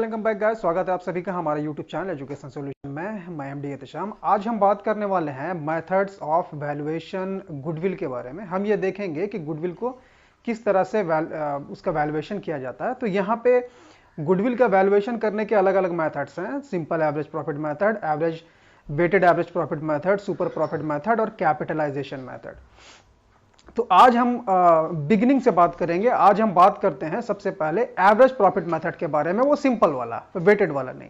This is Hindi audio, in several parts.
वेलकम बैक गाइस, स्वागत है आप सभी का हमारे यूट्यूब चैनल एजुकेशन सॉल्यूशन में। मैं एमडी एहतशाम। आज हम बात करने वाले हैं मेथड्स ऑफ वैल्यूएशन गुडविल के बारे में। हम ये देखेंगे कि गुडविल को किस तरह से उसका वैल्यूएशन किया जाता है। तो यहाँ पे गुडविल का वैल्यूएशन करने के अलग अलग मेथड्स हैं। Simple average profit method, average weighted average profit method, super profit method और कैपिटलाइजेशन मेथड। तो आज हम बिगिनिंग से बात करेंगे। आज हम बात करते हैं सबसे पहले एवरेज प्रॉफिट मेथड के बारे में, वो सिंपल वाला, वेटेड वाला नहीं।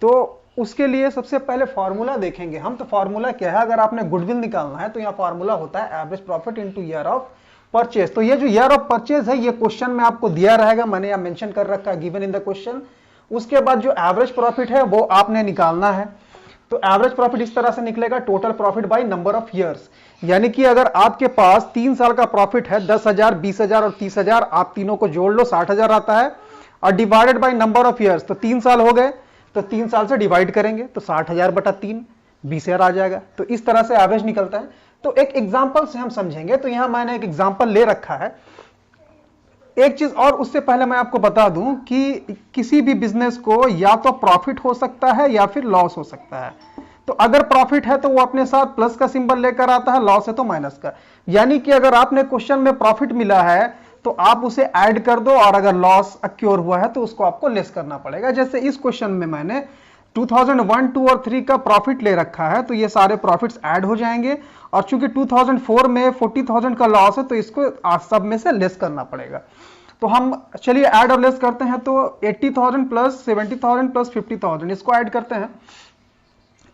तो उसके लिए सबसे पहले फार्मूला देखेंगे हम। तो फार्मूला क्या है? अगर आपने गुडविल निकालना है तो यहाँ फार्मूला होता है average profit into year of purchase. तो ये जो ईयर ऑफ परचेज है, ये क्वेश्चन में आपको दिया रहेगा, मैंने यहाँ मेंशन कर रखा है, गिवन इन द क्वेश्चन। उसके बाद जो एवरेज प्रॉफिट है वो आपने निकालना है। तो एवरेज प्रॉफिट इस तरह से निकलेगा, total profit by number of years. यानी कि अगर आपके पास 3 साल का प्रॉफिट है, 10,000, 20,000 और 30,000, आप तीनों को जोड़ लो, 60,000 आता है, और divided by number of years. तो 3 साल हो गए तो 3 साल से डिवाइड करेंगे तो 60,000 बटा 3, 20,000 आ जाएगा। तो इस तरह से एवरेज निकलता है। तो एक एग्जाम्पल से हम समझेंगे। तो यहां मैंने एक एग्जाम्पल ले रखा है। एक चीज और उससे पहले मैं आपको बता दूं कि किसी भी बिजनेस को या तो प्रॉफिट हो सकता है या फिर लॉस हो सकता है। तो अगर प्रॉफिट है तो वो अपने साथ प्लस का सिंबल लेकर आता है, लॉस है तो माइनस का। यानी कि अगर आपने क्वेश्चन में प्रॉफिट मिला है तो आप उसे ऐड कर दो, और अगर लॉस अक्योर हुआ है तो उसको आपको लेस करना पड़ेगा। जैसे इस क्वेश्चन में मैंने 2001, 2 और 3 का प्रॉफिट ले रखा है, तो ये सारे प्रॉफिट्स ऐड हो जाएंगे। और चूंकि 2004 में 40,000 का लॉस है तो इसको सब में से लेस करना पड़ेगा। तो हम चलिए ऐड और लेस करते हैं। तो 80,000 प्लस 70,000 प्लस 50,000 इसको ऐड करते हैं,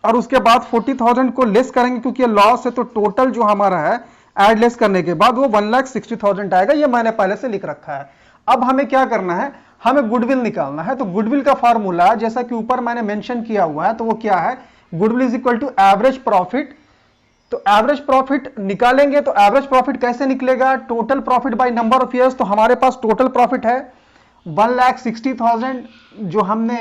और उसके बाद 40,000 को लेस करेंगे क्योंकि ये लॉस है। तो टोटल जो हमारा है ऐड लेस करने के बाद वो 1,60,000 आएगा। ये मैंने पहले से लिख रखा है। अब हमें क्या करना है? हमें गुडविल निकालना है। तो गुडविल का फॉर्मूला जैसा कि ऊपर मैंने मेंशन किया हुआ है, तो वो क्या है? Goodwill is equal to average profit. तो एवरेज प्रॉफिट निकालेंगे तो एवरेज प्रॉफिट कैसे निकलेगा? Total profit by number of years. तो हमारे पास टोटल प्रॉफिट है 1,60,000 जो हमने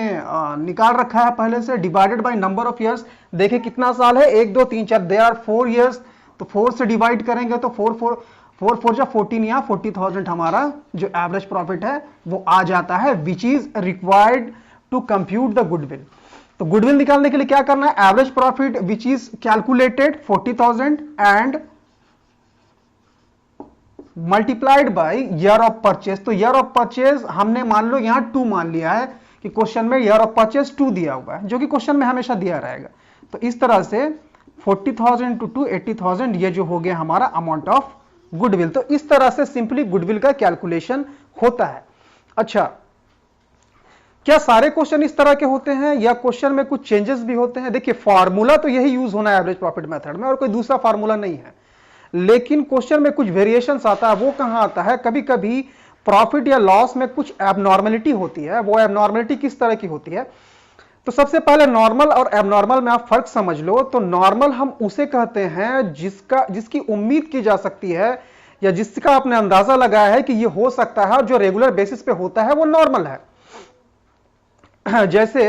निकाल रखा है पहले से, divided by number of years. देखिए कितना साल है, 1 2 3 4, दे आर 4 ईयर्स। तो 4 से डिवाइड करेंगे तो 4 4 जा 14, यहाँ 40,000 हमारा जो एवरेज प्रॉफिट है वो आ जाता है, which is required to compute the goodwill. तो गुडविल निकालने के लिए क्या करना है? Average profit which is calculated 40,000 and multiplied by year of purchase. तो ईयर ऑफ परचेज हमने मान लो यहां 2 मान लिया है कि क्वेश्चन में ईयर ऑफ परचेज 2 दिया हुआ है, जो कि क्वेश्चन में हमेशा दिया रहेगा। तो इस तरह से 40,000 टू 2 80,000, ये जो हो गया हमारा अमाउंट ऑफ गुडविल। तो इस तरह से सिंपली गुडविल का कैलकुलेशन होता है। अच्छा, क्या सारे क्वेश्चन इस तरह के होते हैं या क्वेश्चन में कुछ चेंजेस भी होते हैं? देखिए फार्मूला तो यही यूज होना है एवरेज प्रॉफिट मेथड में, और कोई दूसरा फार्मूला नहीं है। लेकिन क्वेश्चन में कुछ वेरिएशंस आता है। वो कहां आता है? कभी कभी प्रॉफिट या लॉस में कुछ एबनॉर्मलिटी होती है। वो एबनॉर्मलिटी किस तरह की होती है? तो सबसे पहले नॉर्मल और एबनॉर्मल में आप फर्क समझ लो। तो नॉर्मल हम उसे कहते हैं जिसकी उम्मीद की जा सकती है या जिसका आपने अंदाजा लगाया है कि ये हो सकता है, और जो रेगुलर बेसिस पे होता है वो नॉर्मल है। जैसे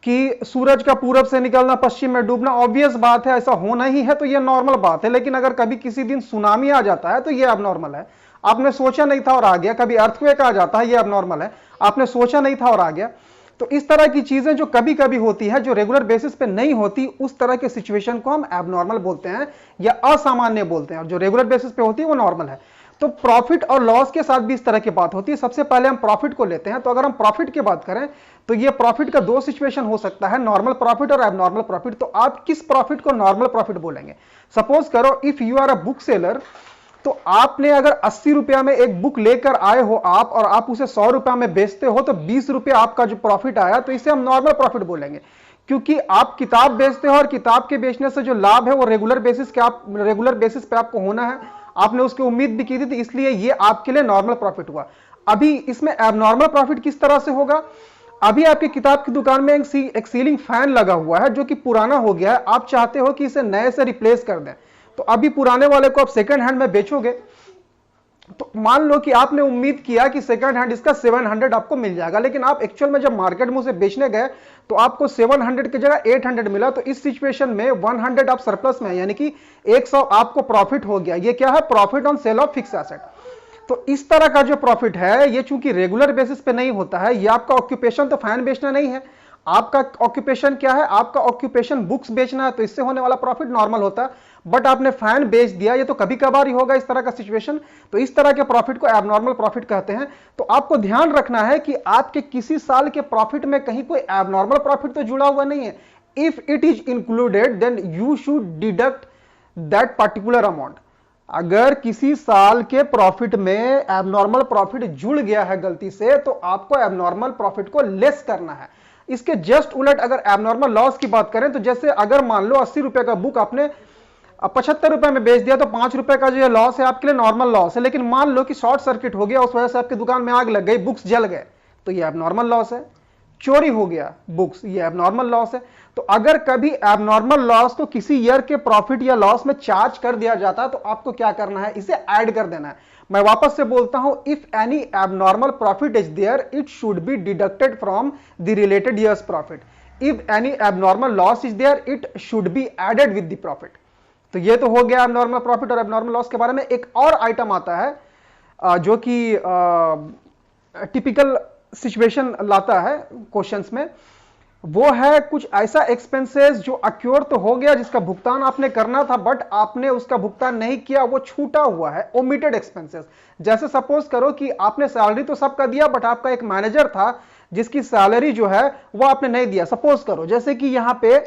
कि सूरज का पूरब से निकलना, पश्चिम में डूबना, ऑब्वियस बात है, ऐसा होना ही है, तो ये नॉर्मल बात है। लेकिन अगर कभी किसी दिन सुनामी आ जाता है तो ये अबनॉर्मल है। आपने सोचा नहीं था और आ गया। कभी अर्थक्वेक आ जाता है, ये अबनॉर्मल है। आपने सोचा नहीं था और आ गया। तो इस तरह की चीजें जो कभी कभी होती है, जो रेगुलर बेसिस पे नहीं होती, उस तरह के सिचुएशन को हम एबनॉर्मल बोलते हैं या असामान्य बोलते हैं, और जो रेगुलर बेसिस पे होती है वो नॉर्मल है। तो प्रॉफिट और लॉस के साथ भी इस तरह की बात होती है। सबसे पहले हम प्रॉफिट को लेते हैं। तो अगर हम प्रॉफिट की बात करें तो ये प्रॉफिट का 2 सिचुएशन हो सकता है, नॉर्मल प्रॉफिट और एबनॉर्मल प्रॉफिट। तो आप किस प्रॉफिट को नॉर्मल प्रॉफिट बोलेंगे? सपोज करो if you are a book seller, तो आपने अगर 80 रुपया में एक बुक लेकर आए हो आप, और आप उसे 100 रुपया में बेचते हो, तो 20 रुपया आपका जो प्रॉफिट आया, तो इसे हम नॉर्मल प्रॉफिट बोलेंगे। क्योंकि आप किताब बेचते हो और किताब के बेचने से जो लाभ है वो रेगुलर बेसिस पे आपको होना है। आपने उसकी उम्मीद भी की थी, तो इसलिए ये आपके लिए नॉर्मल प्रॉफिट हुआ। अभी इसमें एबनॉर्मल प्रॉफिट किस तरह से होगा? अभी आपकी किताब की दुकान में एक सीलिंग फैन लगा हुआ है जो कि पुराना हो गया है। आप चाहते हो कि इसे नए से रिप्लेस कर दें, तो अभी पुराने वाले को आप सेकंड हैंड में बेचोगे। तो मान लो कि आपने उम्मीद किया कि सेकंड हैंड इसका 700 आपको मिल जाएगा, लेकिन आप एक्चुअल में जब मार्केट में उसे बेचने गए तो आपको 700 की जगह 800 मिला। तो इस सिचुएशन में 100 आप सरप्लस में है, यानी कि 100 आपको प्रॉफिट हो गया। ये क्या है? Profit on sale of fix asset. तो इस तरह का जो प्रॉफिट है ये चूंकि रेगुलर बेसिस पे नहीं होता है, ये आपका ऑक्यूपेशन तो फैन बेचना नहीं है। आपका ऑक्यूपेशन क्या है? आपका ऑक्यूपेशन बुक्स बेचना है, तो इससे होने वाला प्रॉफिट नॉर्मल होता है। बट आपने फैन बेच दिया, ये तो कभी कभार ही होगा इस तरह का सिचुएशन, तो इस तरह के प्रॉफिट को एबनॉर्मल प्रॉफिट कहते हैं। तो आपको ध्यान रखना है कि आपके किसी साल के प्रॉफिट में कहीं कोई एबनॉर्मल प्रॉफिट तो जुड़ा हुआ नहीं है। If it is included then you should deduct that particular amount. अगर किसी साल के प्रॉफिट में एबनॉर्मल प्रॉफिट जुड़ गया है गलती से, तो आपको एबनॉर्मल प्रॉफिट को लेस करना है। इसके जस्ट उलट अगर एबनॉर्मल लॉस की बात करें, तो जैसे अगर मान लो 80 रुपए का बुक आपने 75 रुपए में बेच दिया, तो 5 रुपए का जो लॉस है आपके लिए नॉर्मल लॉस है। लेकिन मान लो कि शॉर्ट सर्किट हो गया, उस वजह से आपकी दुकान में आग लग गई, बुक्स जल गए, तो ये एबनॉर्मल लॉस है। चोरी हो गया बुक्स, ये एबनॉर्मल लॉस है। तो अगर कभी एबनॉर्मल लॉस को किसी ईयर के प्रॉफिट या लॉस में चार्ज कर दिया जाता है, तो आपको क्या करना है? इसे ऐड कर देना है। मैं वापस से बोलता हूं, if any abnormal profit is there, it should be deducted from the related years profit. If any abnormal loss is there, it should be added with the profit. तो ये तो हो गया एबनॉर्मल प्रॉफिट और एबनॉर्मल लॉस के बारे में। एक और आइटम आता है जो कि टिपिकल सिचुएशन लाता है क्वेश्चंस में, वो है कुछ ऐसा एक्सपेंसेस जो अक्योर तो हो गया, जिसका भुगतान आपने करना था बट आपने उसका भुगतान नहीं किया, वो छूटा हुआ है, ओमिटेड एक्सपेंसेस। जैसे सपोज करो कि आपने सैलरी तो सबका दिया, बट आपका एक मैनेजर था जिसकी सैलरी जो है वो आपने नहीं दिया। सपोज करो जैसे कि यहां पे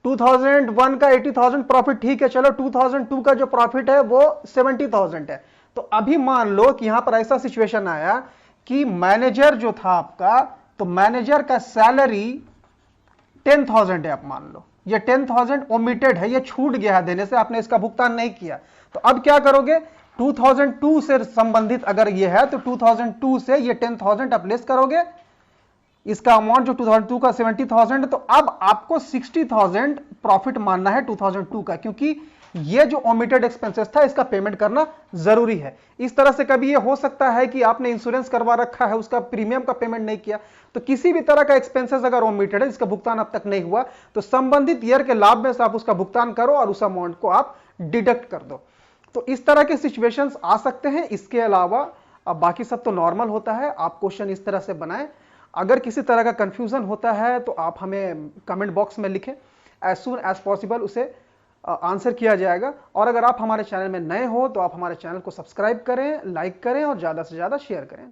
2001 का 80,000 प्रॉफिट, ठीक है, चलो 2002 का जो प्रॉफिट है वो 70,000 है। तो अभी मान लो कि यहां पर ऐसा सिचुएशन आया कि मैनेजर जो था आपका, तो मैनेजर का सैलरी 10,000 है। आप मान लो ये 10,000 ओमिटेड है, ये छूट गया है देने से, आपने इसका भुगतान नहीं किया। तो अब क्या करोगे? 2002 से संबंधित अगर ये है, तो 2002 से ये 10,000 आप लेस करोगे, इसका अमाउंट जो 2002 का 70,000 है। तो अब आपको 60,000 प्रॉफिट मानना है 2002 का, क्योंकि ये जो ओमिटेड एक्सपेंसेस था इसका पेमेंट करना जरूरी है। इस तरह से कभी ये हो सकता है कि आपने इंश्योरेंस करवा रखा है, उसका प्रीमियम का पेमेंट नहीं किया, तो किसी भी तरह का एक्सपेंसेस अगर ओमिटेड है, जिसका भुगतान अब तक नहीं हुआ, तो संबंधित ईयर के लाभ में से आप उसका भुगतान करो और उस अमाउंट को आप डिडक्ट कर दो। तो इस तरह के सिचुएशंस आ सकते हैं। इसके अलावा अब बाकी सब तो नॉर्मल होता है। आप क्वेश्चन इस तरह से बनाएं। अगर किसी तरह का कंफ्यूजन होता है तो आप हमें कमेंट बॉक्स में लिखें, एज सून एज पॉसिबल उसे आंसर किया जाएगा। और अगर आप हमारे चैनल में नए हो तो आप हमारे चैनल को सब्सक्राइब करें, लाइक करें और ज़्यादा से ज़्यादा शेयर करें।